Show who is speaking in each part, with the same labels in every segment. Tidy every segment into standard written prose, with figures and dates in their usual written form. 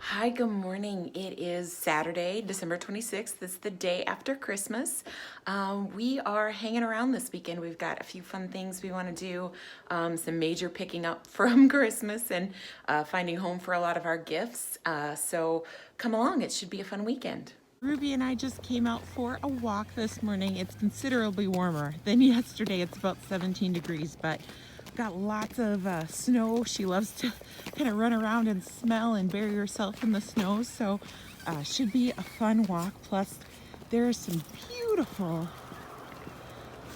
Speaker 1: Hi, good morning. It is Saturday, December 26th. It's the day after Christmas. We are hanging around this weekend. We've got a few fun things we want to do, some major picking up from Christmas and finding home for a lot of our gifts. So come along, it should be a fun weekend.
Speaker 2: Ruby and I just came out for a walk this morning. It's considerably warmer than yesterday. It's about 17 degrees, but got lots of snow. She loves to kind of run around and smell and bury herself in the snow, so should be a fun walk. Plus, there is some beautiful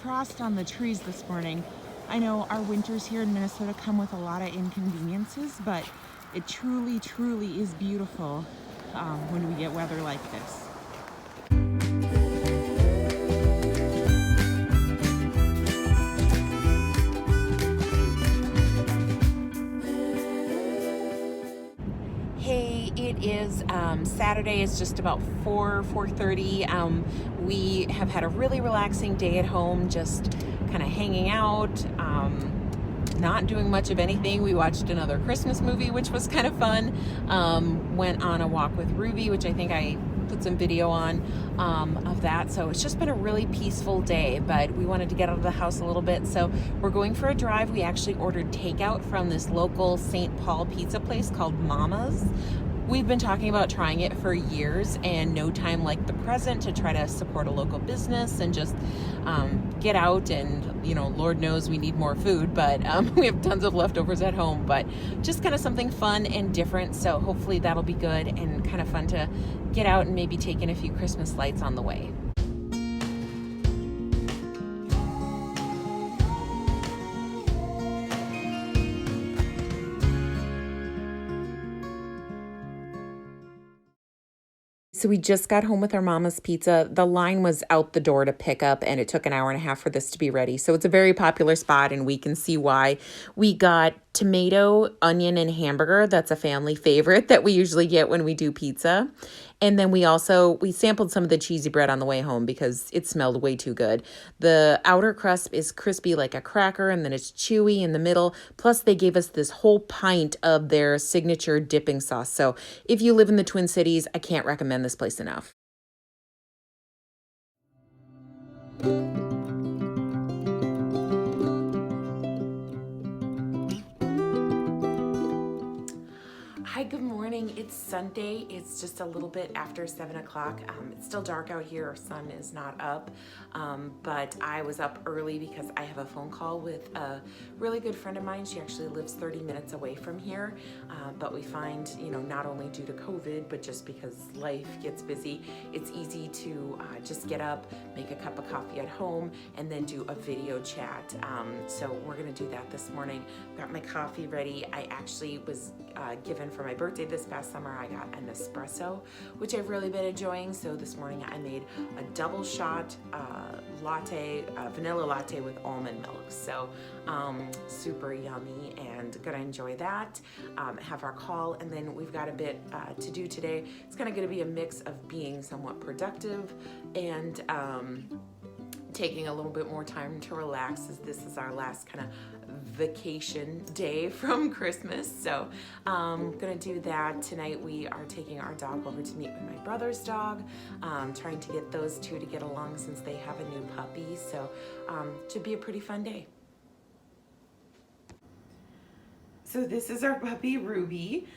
Speaker 2: frost on the trees this morning. I know our winters here in Minnesota come with a lot of inconveniences, but it truly, truly is beautiful when we get weather like this.
Speaker 1: Hey, it is Saturday. It's just about 4:30. We have had a really relaxing day at home, just kind of hanging out, not doing much of anything. We watched another Christmas movie, which was kind of fun. Went on a walk with Ruby, which I think I put some video on of that. So it's just been a really peaceful day, but we wanted to get out of the house a little bit. So we're going for a drive. We actually ordered takeout from this local St. Paul pizza place called Mama's. We've been talking about trying it for years, and no time like the present to try to support a local business and just get out. And Lord knows we need more food, but we have tons of leftovers at home, but just kind of something fun and different. So hopefully that'll be good and kind of fun to get out and maybe take in a few Christmas lights on the way. So we just got home with our Mama's Pizza. The line was out the door to pick up, and it took an hour and a half for this to be ready. So it's a very popular spot, and we can see why. We got tomato, onion, and hamburger. That's a family favorite that we usually get when we do pizza. And then we sampled some of the cheesy bread on the way home because it smelled way too good. The outer crust is crispy like a cracker, and then it's chewy in the middle. Plus, they gave us this whole pint of their signature dipping sauce. So if you live in the Twin Cities, I can't recommend this place enough. Hi, good morning. It's Sunday. It's just a little bit after 7 o'clock. It's still dark out here. Our sun is not up, but I was up early because I have a phone call with a really good friend of mine. She actually lives 30 minutes away from here, but we find, not only due to COVID, but just because life gets busy, it's easy to just get up, make a cup of coffee at home, and then do a video chat. So we're going to do that this morning. Got my coffee ready. I actually was given for my birthday this past summer, I got an espresso, which I've really been enjoying. So this morning I made a double shot latte, vanilla latte with almond milk. So super yummy, and gonna enjoy that. Have our call, and then we've got a bit to do today. It's kind of gonna be a mix of being somewhat productive and taking a little bit more time to relax, as this is our last kind of vacation day from Christmas. So gonna do that tonight. We are taking our dog over to meet with my brother's dog, trying to get those two to get along since they have a new puppy. So should be a pretty fun day. So this is our puppy Ruby.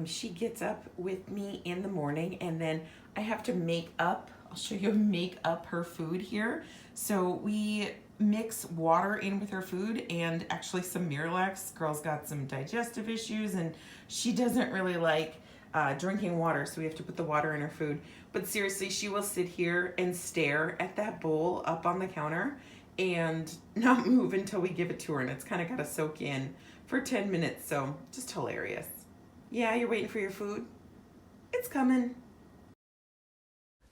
Speaker 1: She gets up with me in the morning, and then I have to I'll show you make up her food here. So we mix water in with her food and actually some Miralax. Girl's got some digestive issues, and she doesn't really like drinking water, so we have to put the water in her food. But seriously, she will sit here and stare at that bowl up on the counter and not move until we give it to her, and it's kind of got to soak in for 10 minutes, so just hilarious. Yeah, you're waiting for your food? It's coming.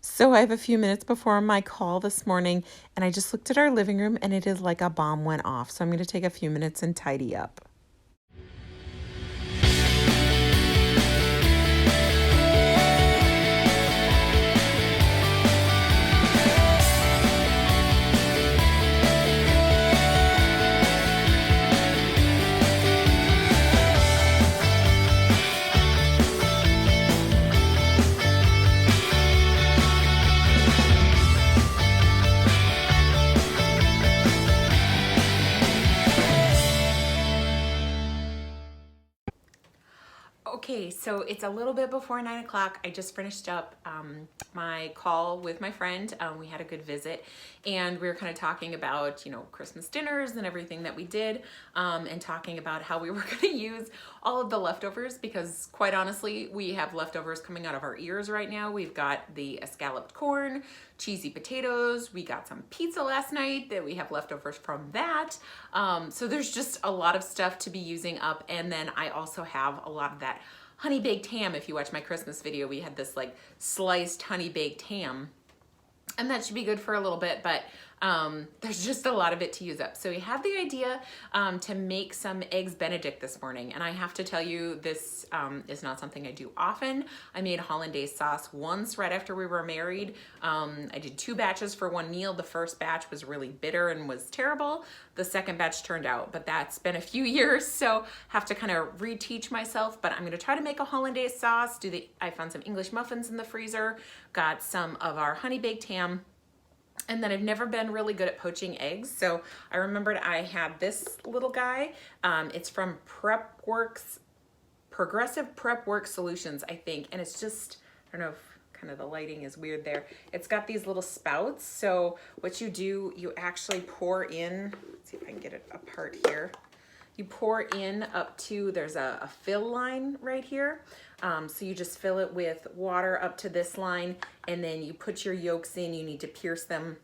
Speaker 1: So I have a few minutes before my call this morning, and I just looked at our living room, and it is like a bomb went off. So I'm going to take a few minutes and tidy up. so it's a little bit before 9 o'clock. I just finished up my call with my friend. We had a good visit, and we were kind of talking about, you know, Christmas dinners and everything that we did, and talking about how we were going to use all of the leftovers, because quite honestly, we have leftovers coming out of our ears right now. We've got the escalloped corn, cheesy potatoes. We got some pizza last night that we have leftovers from that. So there's just a lot of stuff to be using up. And then I also have a lot of that honey baked ham. If you watch my Christmas video, we had this like sliced honey baked ham, and that should be good for a little bit, but there's just a lot of it to use up. So we had the idea to make some Eggs Benedict this morning. And I have to tell you, this is not something I do often. I made hollandaise sauce once right after we were married. I did 2 batches for one meal. The first batch was really bitter and was terrible. The second batch turned out, but that's been a few years, so have to kind of reteach myself. But I'm gonna try to make a hollandaise sauce. I found some English muffins in the freezer, got some of our honey baked ham. And then I've never been really good at poaching eggs. So I remembered I had this little guy. It's from Progressive Prep Work Solutions, I think. And it's just, I don't know if kind of the lighting is weird there. It's got these little spouts. So what you do, you actually pour in, let's see if I can get it apart here. You pour in up to, there's a fill line right here. So you just fill it with water up to this line, and then you put your yolks in. You need to pierce them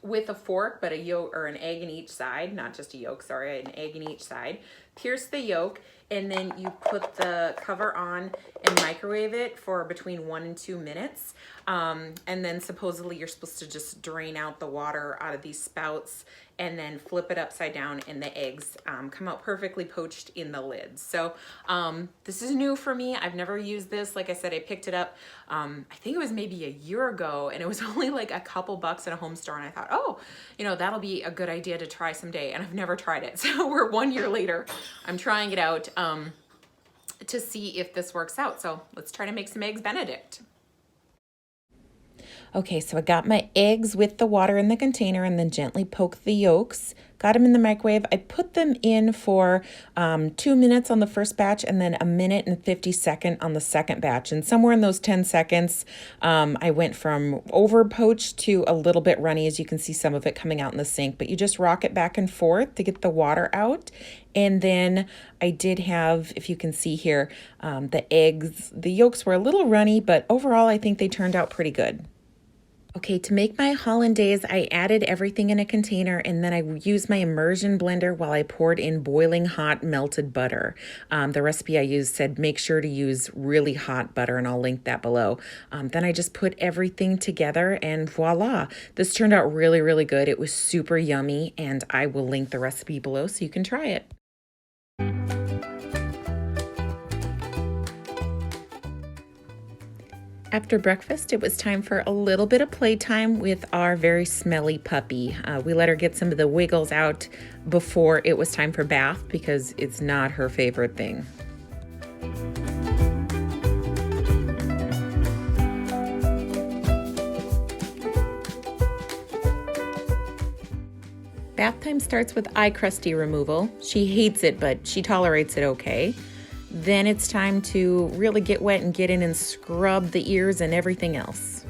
Speaker 1: with a fork, but a yolk or an egg in each side, not just a yolk, sorry, an egg in each side. Pierce the yolk, and then you put the cover on and microwave it for between 1 and 2 minutes. And then supposedly you're supposed to just drain out the water out of these spouts and then flip it upside down, and the eggs come out perfectly poached in the lid. So this is new for me. I've never used this. Like I said, I picked it up, I think it was maybe a year ago, and it was only like a couple bucks at a home store. And I thought, oh, you know, that'll be a good idea to try someday. And I've never tried it. So we're 1 year later. I'm trying it out to see if this works out. So let's try to make some Eggs Benedict. Okay, so I got my eggs with the water in the container and then gently poked the yolks. Got them in the microwave. I put them in for 2 minutes on the first batch and then 1 minute and 50 seconds on the second batch. And somewhere in those 10 seconds, I went from over poached to a little bit runny, as you can see some of it coming out in the sink. But you just rock it back and forth to get the water out. And then I did have, if you can see here, the eggs, the yolks were a little runny, but overall I think they turned out pretty good. Okay, to make my hollandaise, I added everything in a container, and then I used my immersion blender while I poured in boiling hot melted butter. The recipe I used said make sure to use really hot butter, and I'll link that below. Then I just put everything together, and voila. This turned out really, really good. It was super yummy, and I will link the recipe below so you can try it. After breakfast, it was time for a little bit of playtime with our very smelly puppy. We let her get some of the wiggles out before it was time for bath because it's not her favorite thing. Bath time starts with eye crusty removal. She hates it, but she tolerates it okay. Then it's time to really get wet and get in and scrub the ears and everything else.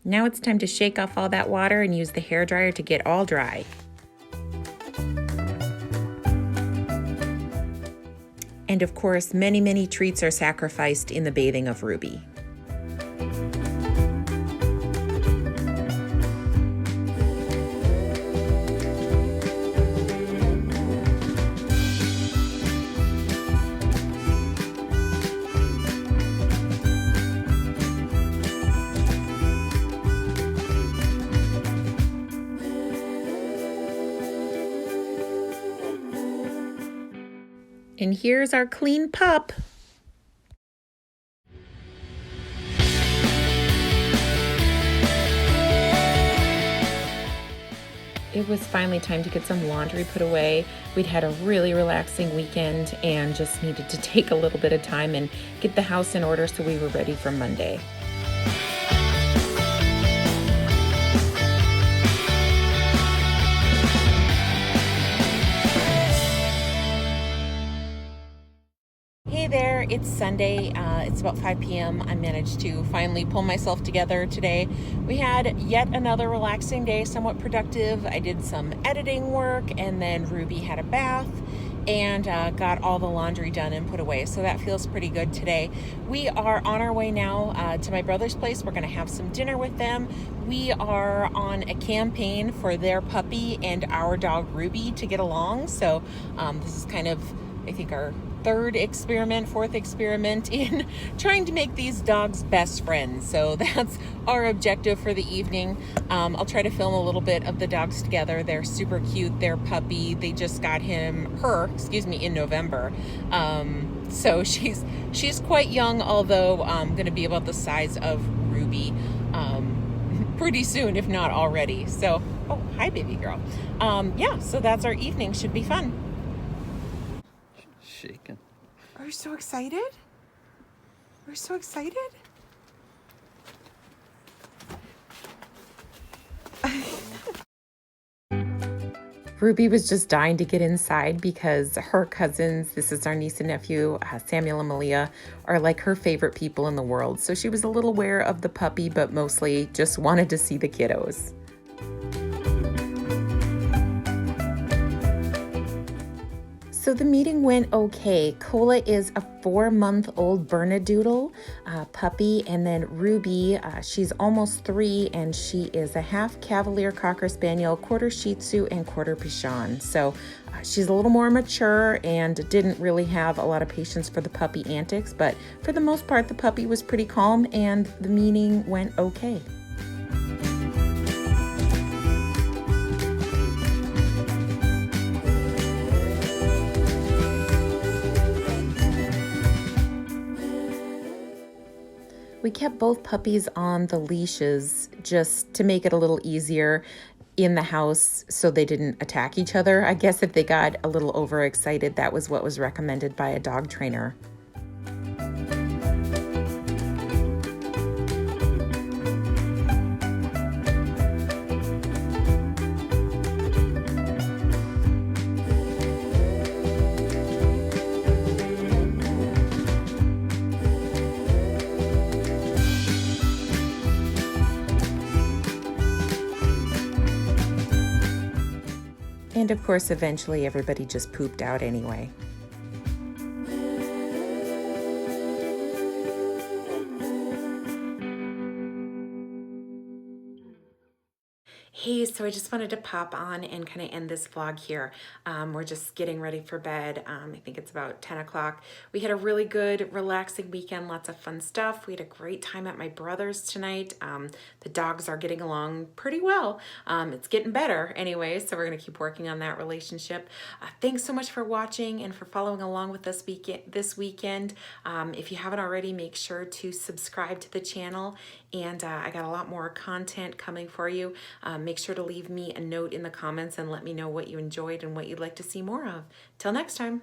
Speaker 1: Now it's time to shake off all that water and use the hairdryer to get all dry. And of course, many, many treats are sacrificed in the bathing of Ruby. And here's our clean pup. it was finally time to get some laundry put away. We'd had a really relaxing weekend and just needed to take a little bit of time and get the house in order so we were ready for Monday. Hey there, it's Sunday. It's about 5 p.m. I managed to finally pull myself together today. We had yet another relaxing day, somewhat productive. I did some editing work, and then Ruby had a bath and got all the laundry done and put away. So that feels pretty good today. We are on our way now to my brother's place. We're going to have some dinner with them. We are on a campaign for their puppy and our dog Ruby to get along. So this is kind of, I think, our fourth experiment in trying to make these dogs best friends. So that's our objective for the evening. I'll try to film a little bit of the dogs together. They're super cute. They're puppy. They just got her, in November. So she's quite young, although going to be about the size of Ruby pretty soon, if not already. So, oh, hi, baby girl. Yeah, so that's our evening. Should be fun.
Speaker 3: Shaking.
Speaker 2: Are you so excited? We're so excited?
Speaker 1: Ruby was just dying to get inside because her cousins, this is our niece and nephew, Samuel and Malia, are like her favorite people in the world. So she was a little aware of the puppy, but mostly just wanted to see the kiddos. So the meeting went okay. Cola is a 4-month-old Bernedoodle puppy, and then Ruby, she's almost 3, and she is a half Cavalier Cocker Spaniel, quarter Shih Tzu, and quarter Bichon. So she's a little more mature and didn't really have a lot of patience for the puppy antics, but for the most part, the puppy was pretty calm, and the meeting went okay. We kept both puppies on the leashes just to make it a little easier in the house so they didn't attack each other. I guess if they got a little overexcited, that was what was recommended by a dog trainer. And of course, eventually everybody just pooped out anyway. Hey, so I just wanted to pop on and kind of end this vlog here. We're just getting ready for bed. I think it's about 10 o'clock. We had a really good, relaxing weekend, lots of fun stuff. We had a great time at my brother's tonight. The dogs are getting along pretty well. It's getting better anyway, so we're gonna keep working on that relationship. Thanks so much for watching and for following along with us this weekend. If you haven't already, make sure to subscribe to the channel, and I got a lot more content coming for you. Make sure to leave me a note in the comments and let me know what you enjoyed and what you'd like to see more of. Till next time.